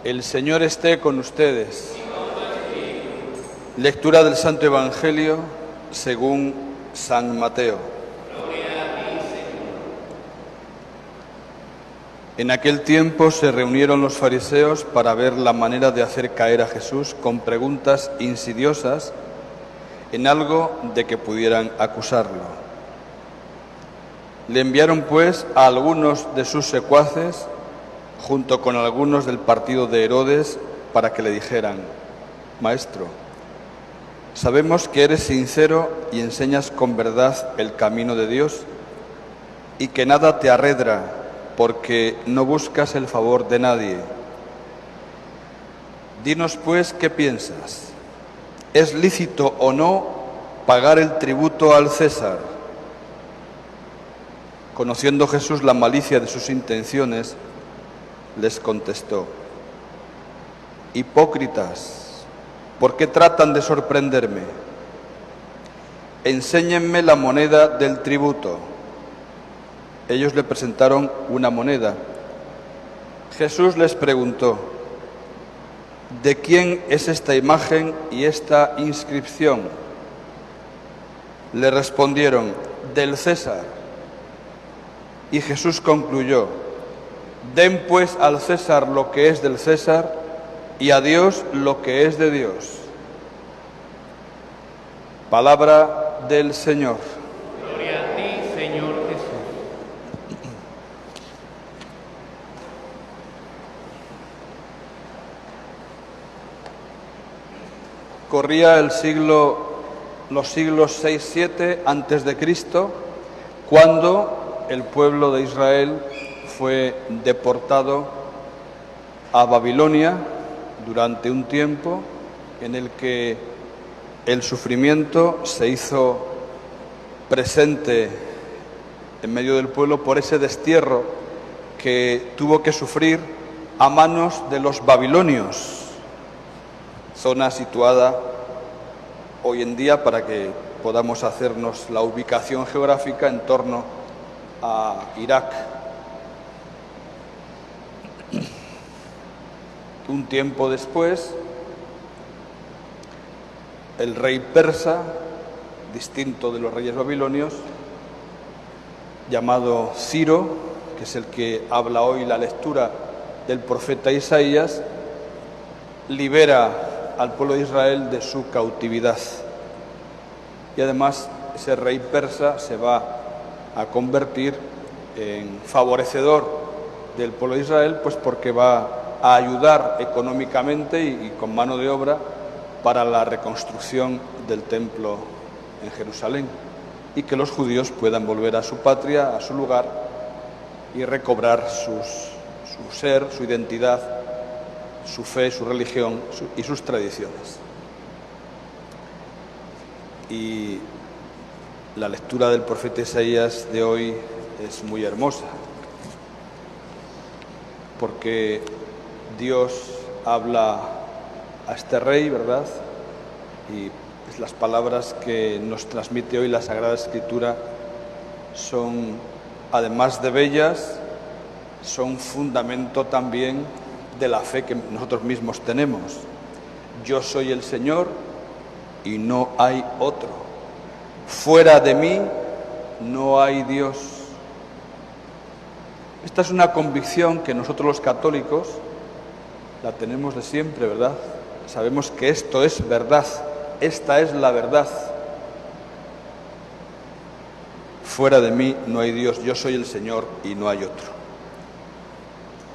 El Señor esté con ustedes. Lectura del Santo Evangelio según San Mateo. En aquel tiempo se reunieron los fariseos para ver la manera de hacer caer a Jesús con preguntas insidiosas en algo de que pudieran acusarlo. Le enviaron pues a algunos de sus secuaces, junto con algunos del partido de Herodes, para que le dijeran: Maestro, sabemos que eres sincero y enseñas con verdad el camino de Dios, y que nada te arredra, porque no buscas el favor de nadie. Dinos pues, ¿qué piensas? ¿Es lícito o no pagar el tributo al César? Conociendo Jesús la malicia de sus intenciones, les contestó: Hipócritas, ¿por qué tratan de sorprenderme? Enséñenme la moneda del tributo. Ellos le presentaron una moneda. Jesús les preguntó: ¿de quién es esta imagen y esta inscripción? Le respondieron: del César. Y Jesús concluyó: Den pues al César lo que es del César y a Dios lo que es de Dios. Palabra del Señor. Gloria a ti, Señor Jesús. Corría los siglos 6-7 antes de Cristo, cuando el pueblo de Israel fue deportado a Babilonia durante un tiempo en el que el sufrimiento se hizo presente en medio del pueblo por ese destierro que tuvo que sufrir a manos de los babilonios, zona situada hoy en día, para que podamos hacernos la ubicación geográfica, en torno a Irak. Un tiempo después, el rey persa, distinto de los reyes babilonios, llamado Ciro, que es el que habla hoy la lectura del profeta Isaías, libera al pueblo de Israel de su cautividad. Y además ese rey persa se va a convertir en favorecedor del pueblo de Israel, pues porque va a ayudar económicamente y con mano de obra para la reconstrucción del templo en Jerusalén, y que los judíos puedan volver a su patria, a su lugar, y recobrar su ser, su identidad, su fe, su religión y sus tradiciones. Y la lectura del profeta Isaías de hoy es muy hermosa, porque Dios habla a este rey, ¿verdad? Y las palabras que nos transmite hoy la Sagrada Escritura son, además de bellas, son fundamento también de la fe que nosotros mismos tenemos. Yo soy el Señor y no hay otro. Fuera de mí no hay Dios. Esta es una convicción que nosotros los católicos la tenemos de siempre, ¿verdad? Sabemos que esto es verdad, esta es la verdad. Fuera de mí no hay Dios, yo soy el Señor y no hay otro.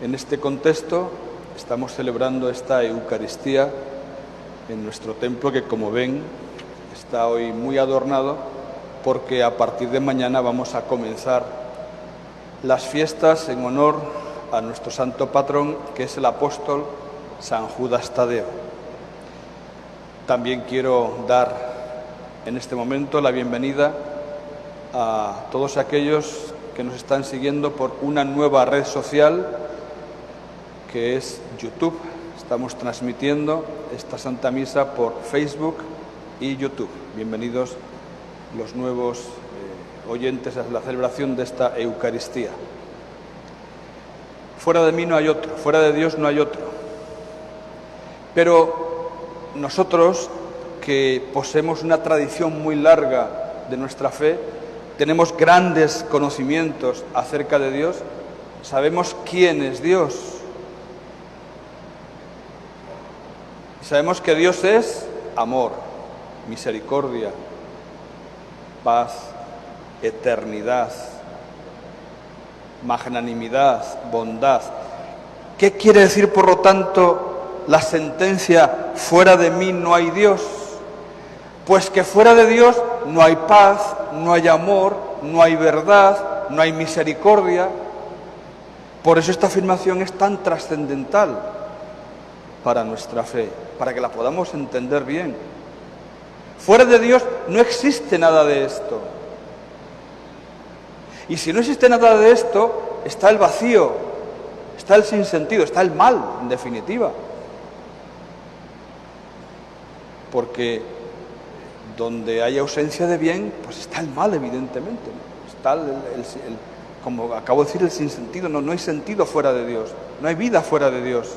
En este contexto estamos celebrando esta Eucaristía en nuestro templo, que, como ven, está hoy muy adornado, porque a partir de mañana vamos a comenzar las fiestas en honor a nuestro santo patrón, que es el apóstol San Judas Tadeo. También quiero dar en este momento la bienvenida a todos aquellos que nos están siguiendo por una nueva red social, que es YouTube. Estamos transmitiendo esta Santa Misa por Facebook y YouTube. Bienvenidos los nuevos oyentes a la celebración de esta Eucaristía. Fuera de mí no hay otro, fuera de Dios no hay otro. Pero nosotros, que poseemos una tradición muy larga de nuestra fe, tenemos grandes conocimientos acerca de Dios, sabemos quién es Dios. Sabemos que Dios es amor, misericordia, paz, eternidad, magnanimidad, bondad. ¿Qué quiere decir, por lo tanto, la sentencia fuera de mí no hay Dios? Pues que fuera de Dios no hay paz, no hay amor, no hay verdad, no hay misericordia. Por eso esta afirmación es tan trascendental para nuestra fe, para que la podamos entender bien. Fuera de Dios no existe nada de esto. Y si no existe nada de esto, está el vacío, está el sinsentido, está el mal, en definitiva. Porque donde hay ausencia de bien, pues está el mal, evidentemente. Está como acabo de decir, el sinsentido. No hay sentido fuera de Dios, no hay vida fuera de Dios.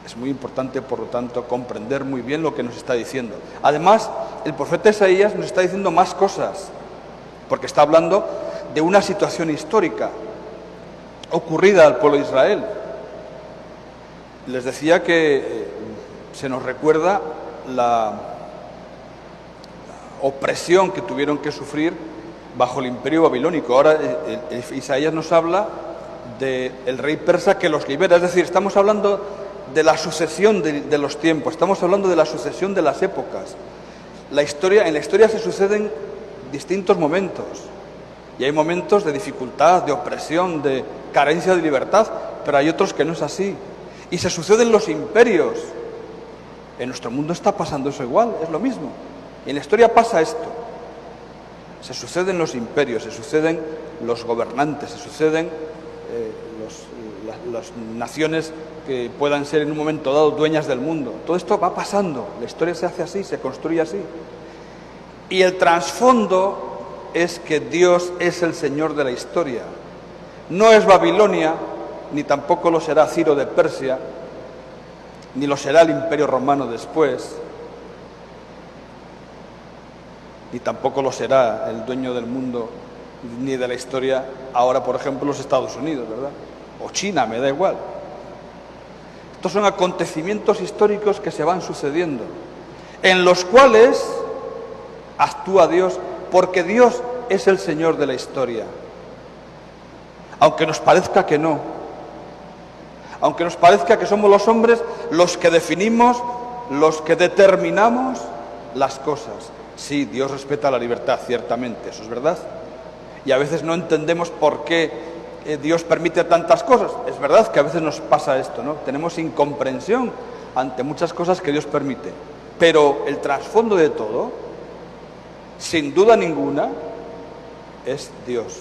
Es muy importante, por lo tanto, comprender muy bien lo que nos está diciendo. Además, el profeta Isaías nos está diciendo más cosas, porque está hablando de una situación histórica ocurrida al pueblo de Israel. Les decía que se nos recuerda la opresión que tuvieron que sufrir bajo el imperio babilónico. Ahora Isaías nos habla del rey persa que los libera. Es decir, estamos hablando de la sucesión de los tiempos, estamos hablando de la sucesión de las épocas. En la historia se suceden distintos momentos, y hay momentos de dificultad, de opresión, de carencia de libertad, pero hay otros que no es así. Y se suceden los imperios. En nuestro mundo está pasando eso igual, es lo mismo. Y en la historia pasa esto. Se suceden los imperios, se suceden los gobernantes, se suceden las naciones que puedan ser en un momento dado dueñas del mundo. Todo esto va pasando, la historia se hace así, se construye así. Y el trasfondo es que Dios es el Señor de la historia. No es Babilonia, ni tampoco lo será Ciro de Persia, ni lo será el Imperio Romano después, ni tampoco lo será el dueño del mundo ni de la historia ahora, por ejemplo, los Estados Unidos, ¿verdad? O China, me da igual. Estos son acontecimientos históricos que se van sucediendo, en los cuales actúa Dios, porque Dios es el Señor de la historia. Aunque nos parezca que no, aunque nos parezca que somos los hombres los que definimos, los que determinamos las cosas. Sí, Dios respeta la libertad, ciertamente, eso es verdad. Y a veces no entendemos por qué Dios permite tantas cosas. Es verdad que a veces nos pasa esto, ¿no? Tenemos incomprensión ante muchas cosas que Dios permite. Pero el trasfondo de todo, sin duda ninguna, es Dios.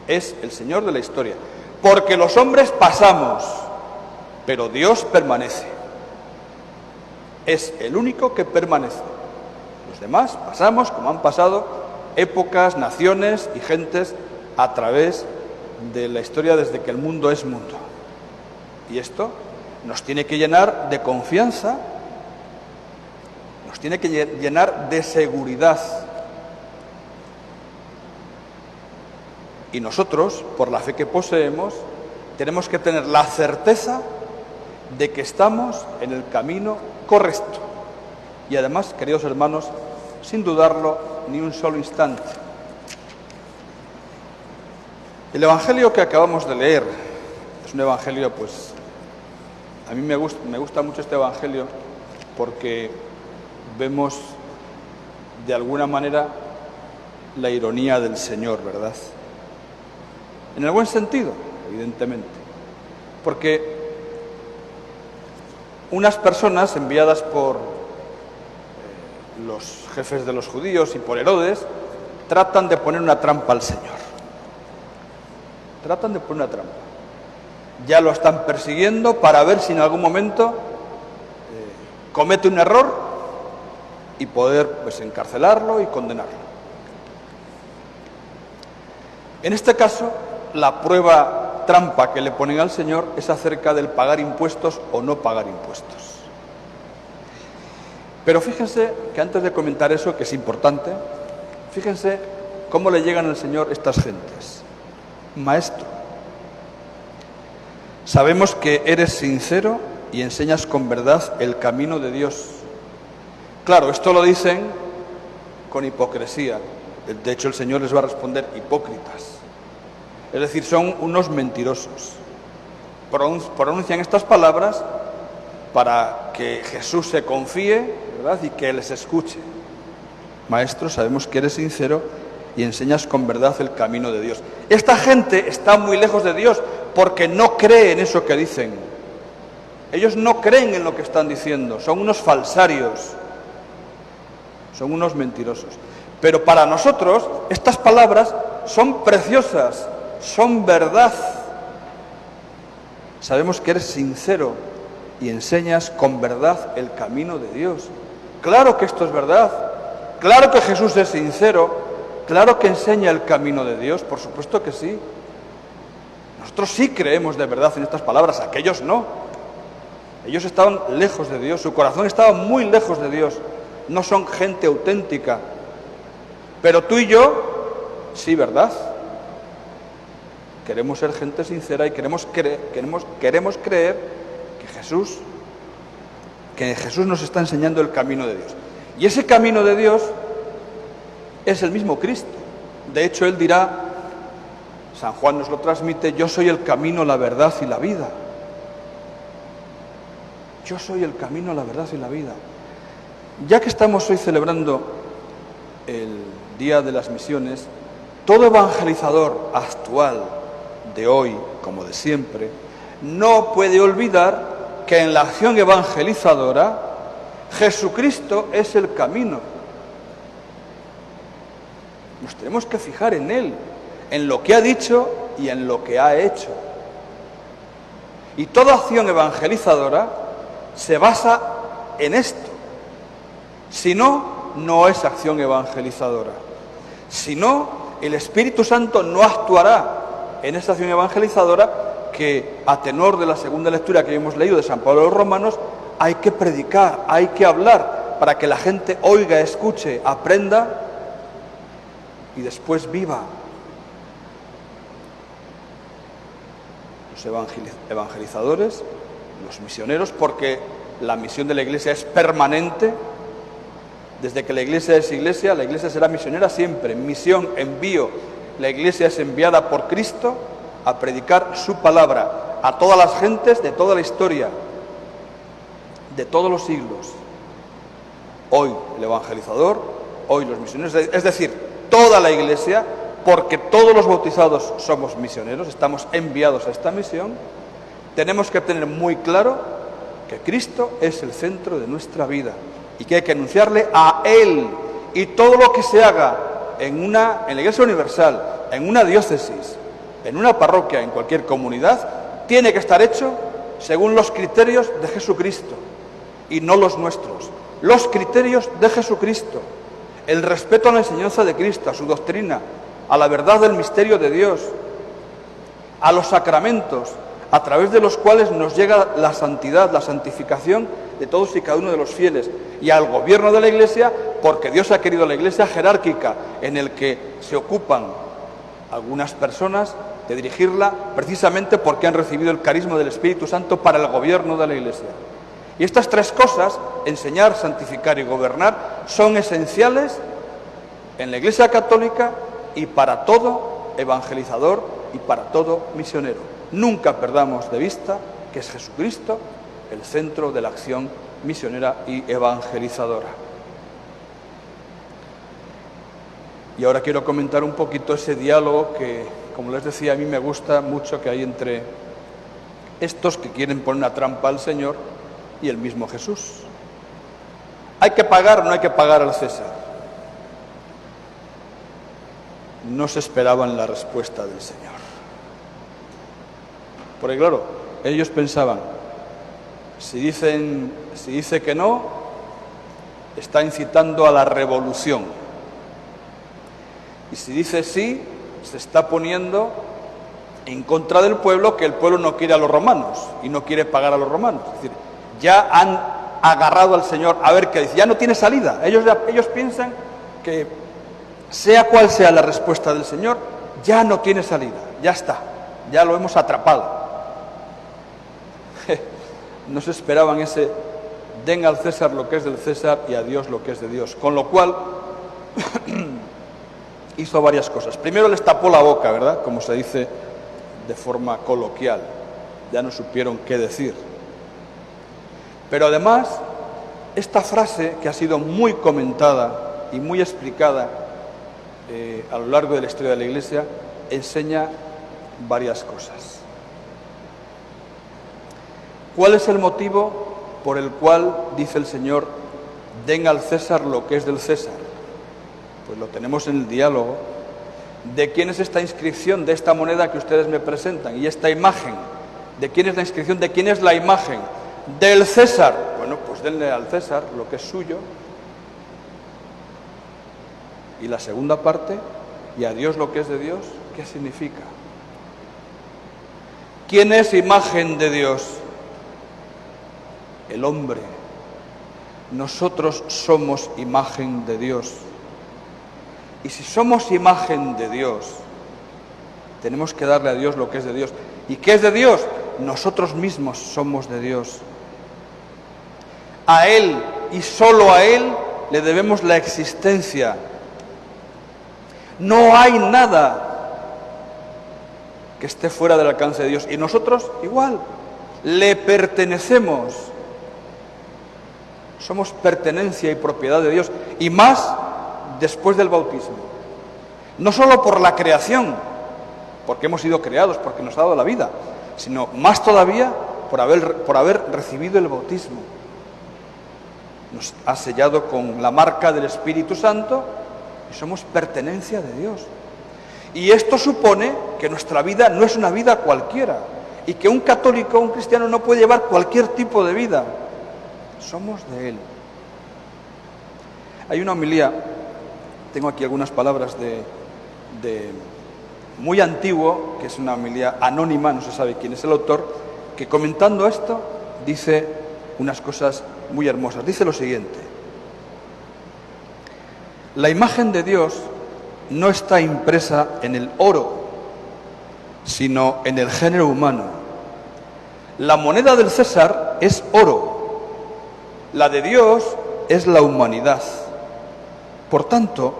Es el Señor de la historia. Porque los hombres pasamos, pero Dios permanece. Es el único que permanece. Los demás pasamos, como han pasado épocas, naciones y gentes a través de la historia desde que el mundo es mundo. Y esto nos tiene que llenar de confianza, nos tiene que llenar de seguridad. Y nosotros, por la fe que poseemos, tenemos que tener la certeza de que estamos en el camino correcto. Y además, queridos hermanos, sin dudarlo ni un solo instante. El Evangelio que acabamos de leer es un Evangelio, pues, a mí me gusta mucho este Evangelio porque vemos de alguna manera la ironía del Señor, ¿verdad? En el buen sentido, evidentemente, porque unas personas enviadas por los jefes de los judíos y por Herodes tratan de poner una trampa al Señor. Tratan de poner una trampa. Ya lo están persiguiendo para ver si en algún momento comete un error y poder, pues, encarcelarlo y condenarlo. En este caso, la prueba trampa que le ponen al Señor es acerca del pagar impuestos o no pagar impuestos. Pero fíjense que antes de comentar eso, que es importante, fíjense cómo le llegan al Señor estas gentes. Maestro, sabemos que eres sincero y enseñas con verdad el camino de Dios. Claro, esto lo dicen con hipocresía. De hecho, el Señor les va a responder hipócritas. Es decir, son unos mentirosos. Pronuncian estas palabras para que Jesús se confíe, ¿verdad?, y que les escuche. Maestro, sabemos que eres sincero y enseñas con verdad el camino de Dios. Esta gente está muy lejos de Dios porque no cree en eso que dicen. Ellos no creen en lo que están diciendo, son unos falsarios, son unos mentirosos. Pero para nosotros estas palabras son preciosas, son verdad. Sabemos que eres sincero y enseñas con verdad el camino de Dios. Claro que esto es verdad, claro que Jesús es sincero, claro que enseña el camino de Dios, por supuesto que sí. Nosotros sí creemos de verdad en estas palabras, aquellos no. Ellos estaban lejos de Dios, su corazón estaba muy lejos de Dios, no son gente auténtica. Pero tú y yo, sí, ¿verdad? Queremos ser gente sincera y queremos creer que Jesús nos está enseñando el camino de Dios. Y ese camino de Dios es el mismo Cristo. De hecho, Él dirá, San Juan nos lo transmite, yo soy el camino, la verdad y la vida. Yo soy el camino, la verdad y la vida. Ya que estamos hoy celebrando el Día de las Misiones, todo evangelizador actual, de hoy como de siempre, no puede olvidar que en la acción evangelizadora Jesucristo es el camino. Nos tenemos que fijar en Él, en lo que ha dicho y en lo que ha hecho. Y toda acción evangelizadora se basa en esto. Si no, no es acción evangelizadora. Si no, el Espíritu Santo no actuará en esta acción evangelizadora que, a tenor de la segunda lectura que hemos leído de San Pablo a los Romanos, hay que predicar, hay que hablar para que la gente oiga, escuche, aprenda y después viva. Los evangelizadores, los misioneros, porque la misión de la Iglesia es permanente. Desde que la Iglesia será misionera siempre. Misión, envío. La Iglesia es enviada por Cristo a predicar su palabra a todas las gentes de toda la historia, de todos los siglos. Hoy el evangelizador, hoy los misioneros, es decir, toda la Iglesia, porque todos los bautizados somos misioneros, estamos enviados a esta misión. Tenemos que tener muy claro que Cristo es el centro de nuestra vida y que hay que anunciarle a Él, y todo lo que se haga en la Iglesia Universal, en una diócesis, en una parroquia, en cualquier comunidad, tiene que estar hecho según los criterios de Jesucristo y no los nuestros. Los criterios de Jesucristo, el respeto a la enseñanza de Cristo, a su doctrina, a la verdad del misterio de Dios, a los sacramentos, a través de los cuales nos llega la santidad, la santificación de todos y cada uno de los fieles, y al gobierno de la Iglesia, porque Dios ha querido la Iglesia jerárquica, en el que se ocupan algunas personas de dirigirla, precisamente porque han recibido el carisma del Espíritu Santo para el gobierno de la Iglesia. Y estas tres cosas, enseñar, santificar y gobernar, son esenciales en la Iglesia católica y para todo evangelizador y para todo misionero. Nunca perdamos de vista que es Jesucristo el centro de la acción misionera y evangelizadora. Y ahora quiero comentar un poquito ese diálogo que, como les decía, a mí me gusta mucho que hay entre estos que quieren poner una trampa al Señor y el mismo Jesús. ¿Hay que pagar o no hay que pagar al César? No se esperaban la respuesta del Señor. Porque claro, ellos pensaban, si dice que no, está incitando a la revolución. Y si dice sí, se está poniendo en contra del pueblo, que el pueblo no quiere a los romanos y no quiere pagar a los romanos. Es decir, ya han agarrado al Señor a ver qué dice, ya no tiene salida. Ellos piensan que sea cual sea la respuesta del Señor, ya no tiene salida, ya está, ya lo hemos atrapado. No se esperaban ese, den al César lo que es del César y a Dios lo que es de Dios. Con lo cual, hizo varias cosas. Primero les tapó la boca, ¿verdad? Como se dice de forma coloquial. Ya no supieron qué decir. Pero además, esta frase, que ha sido muy comentada y muy explicada a lo largo de la historia de la Iglesia, enseña varias cosas. ¿Cuál es el motivo por el cual dice el Señor, den al César lo que es del César? Pues lo tenemos en el diálogo. ¿De quién es esta inscripción de esta moneda que ustedes me presentan? Y esta imagen, ¿de quién es la inscripción? ¿De quién es la imagen? Del César. Bueno, pues denle al César lo que es suyo. Y la segunda parte, y a Dios lo que es de Dios, ¿qué significa? ¿Quién es imagen de Dios? El hombre. Nosotros somos imagen de Dios. Y si somos imagen de Dios, tenemos que darle a Dios lo que es de Dios. ¿Y qué es de Dios? Nosotros mismos somos de Dios. A Él y solo a Él le debemos la existencia. No hay nada que esté fuera del alcance de Dios. Y nosotros igual, le pertenecemos. Somos pertenencia y propiedad de Dios. Y más después del bautismo. No solo por la creación, porque hemos sido creados, porque nos ha dado la vida, sino más todavía por haber recibido el bautismo. Nos ha sellado con la marca del Espíritu Santo y somos pertenencia de Dios. Y esto supone que nuestra vida no es una vida cualquiera y que un católico, un cristiano, no puede llevar cualquier tipo de vida. Somos de Él. Hay una homilía, tengo aquí algunas palabras de muy antiguo, que es una homilía anónima, no se sabe quién es el autor, que comentando esto dice unas cosas muy hermosas. Dice lo siguiente: la imagen de Dios no está impresa en el oro, sino en el género humano. La moneda del César es oro, la de Dios es la humanidad. Por tanto,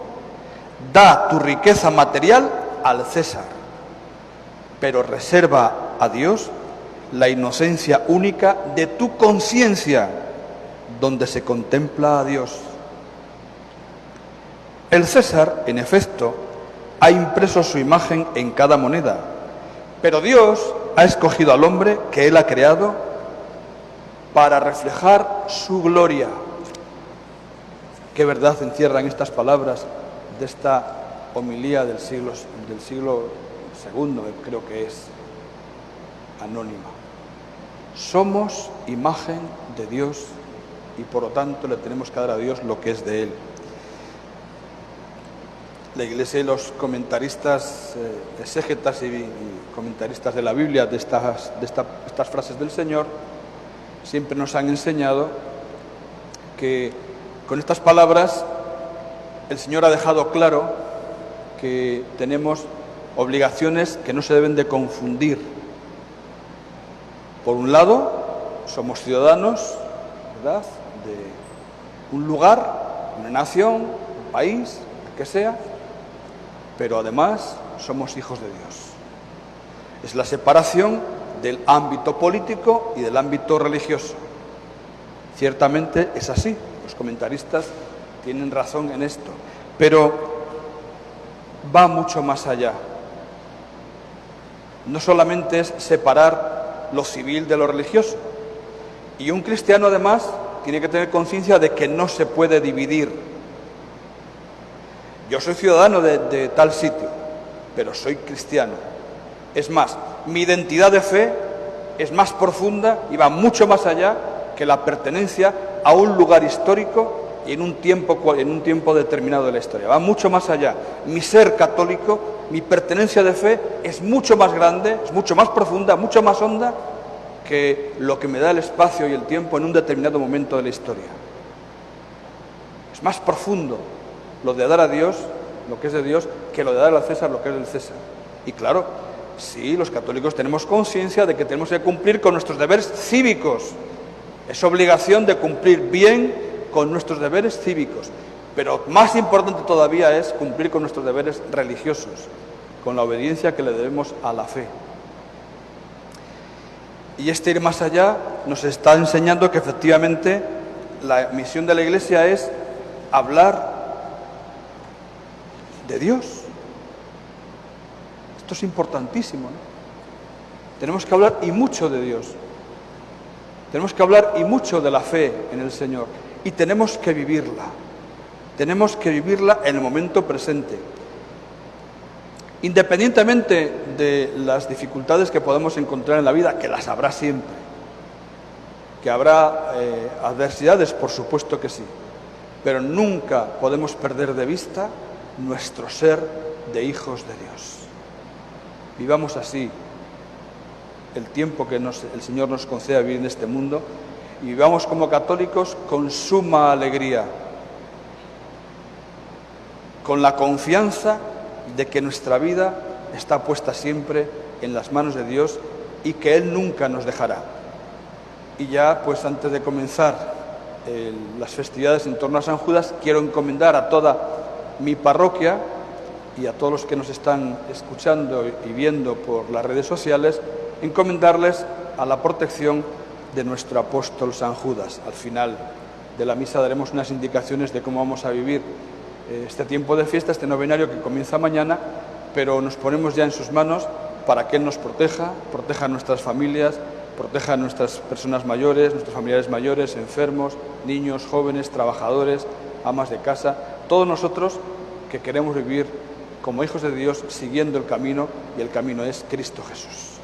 da tu riqueza material al César, pero reserva a Dios la inocencia única de tu conciencia, donde se contempla a Dios. El César, en efecto, ha impreso su imagen en cada moneda, pero Dios ha escogido al hombre que Él ha creado para reflejar su gloria. Qué verdad encierran estas palabras de esta homilía del siglo II, creo que es anónima. Somos imagen de Dios y por lo tanto le tenemos que dar a Dios lo que es de Él. La Iglesia y los comentaristas, exégetas y comentaristas de la Biblia de estas frases del Señor siempre nos han enseñado que con estas palabras el Señor ha dejado claro que tenemos obligaciones que no se deben de confundir. Por un lado, somos ciudadanos, ¿verdad?, de un lugar, una nación, un país, el que sea, pero además somos hijos de Dios. Es la separación del ámbito político y del ámbito religioso. Ciertamente es así, los comentaristas tienen razón en esto, pero va mucho más allá. No solamente es separar lo civil de lo religioso, y un cristiano además tiene que tener conciencia de que no se puede dividir. Yo soy ciudadano de tal sitio, pero soy cristiano. Es más, mi identidad de fe es más profunda y va mucho más allá que la pertenencia a un lugar histórico y en un tiempo determinado de la historia. Va mucho más allá. Mi ser católico, mi pertenencia de fe es mucho más grande, es mucho más profunda, mucho más honda que lo que me da el espacio y el tiempo en un determinado momento de la historia. Es más profundo lo de dar a Dios, lo que es de Dios, que lo de dar al César, lo que es del César. Y claro, sí, los católicos tenemos conciencia de que tenemos que cumplir con nuestros deberes cívicos. Es obligación de cumplir bien con nuestros deberes cívicos. Pero más importante todavía es cumplir con nuestros deberes religiosos, con la obediencia que le debemos a la fe. Y este ir más allá nos está enseñando que efectivamente la misión de la Iglesia es hablar de Dios. Esto es importantísimo, ¿no? Tenemos que hablar y mucho de Dios. Tenemos que hablar y mucho de la fe en el Señor. Y tenemos que vivirla. Tenemos que vivirla en el momento presente. Independientemente de las dificultades que podemos encontrar en la vida, que las habrá siempre, que habrá adversidades, por supuesto que sí, pero nunca podemos perder de vista nuestro ser de hijos de Dios. Vivamos así el tiempo que el Señor nos conceda vivir en este mundo y vivamos como católicos con suma alegría, con la confianza de que nuestra vida está puesta siempre en las manos de Dios y que Él nunca nos dejará. Y ya, pues antes de comenzar las festividades en torno a San Judas, quiero encomendar a toda mi parroquia y a todos los que nos están escuchando y viendo por las redes sociales, encomendarles a la protección de nuestro apóstol San Judas. Al final de la misa daremos unas indicaciones de cómo vamos a vivir este tiempo de fiesta, este novenario que comienza mañana, pero nos ponemos ya en sus manos para que Él nos proteja a nuestras familias, proteja a nuestras personas mayores, nuestros familiares mayores, enfermos, niños, jóvenes, trabajadores, amas de casa, todos nosotros que queremos vivir como hijos de Dios siguiendo el camino, y el camino es Cristo Jesús.